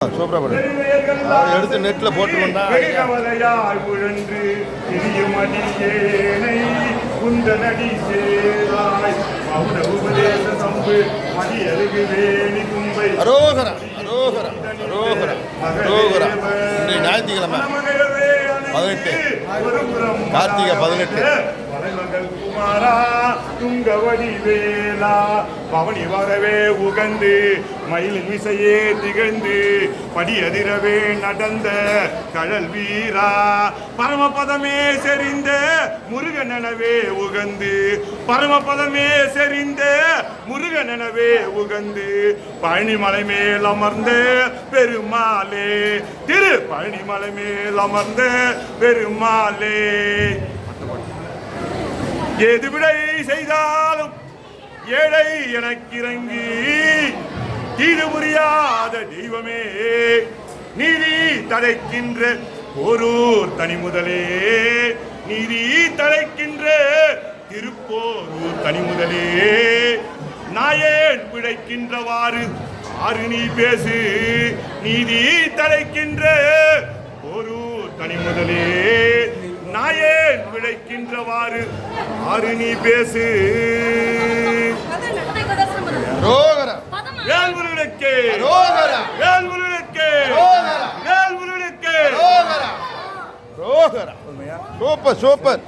சூப்பரா படம் எடுத்து நெட்ல போட்டுருந்தா அரோகரா அரோகரா அரோகரா அரோகரா இன்னைக்கு ஞாயிற்றுக்கிழமை 18 கார்த்திகை 18 குமாரா துங்கவடி வேலா பவனி வரவே உகந்து மயில் மிசையே திகழ்ந்து படி அதிரவே நடந்த கழல் வீரா பரமபதமே செறிந்த முருகனவே உகந்து பரமபதமே செறிந்த முருகனவே உகந்து பழனிமலை மேல் அமர்ந்த பெருமாளே திரு பழனிமலை மேல் அமர்ந்த பெருமாளே ஏது விடை செய்தாலும் ஏழை எனக்கிறங்கி தீது புரியாத தெய்வமே நீதி தடைக்கின்ற போரூர் தனி முதலே நீதி தடைக்கின்ற திருப்போரூர் தனி முதலே நாயேன் பிழைக்கின்றவாறு ஆறு நீ பேசு நீதி தடைக்கின்ற போரூர் தனி முதலே நாயேன் விளைக்கின்றவாறு ஆறு நீ பேசு வேல்முருகனுக்கே வேல்முருகனுக்கே வேல்முருகனுக்கே சூப்பர் சூப்பர்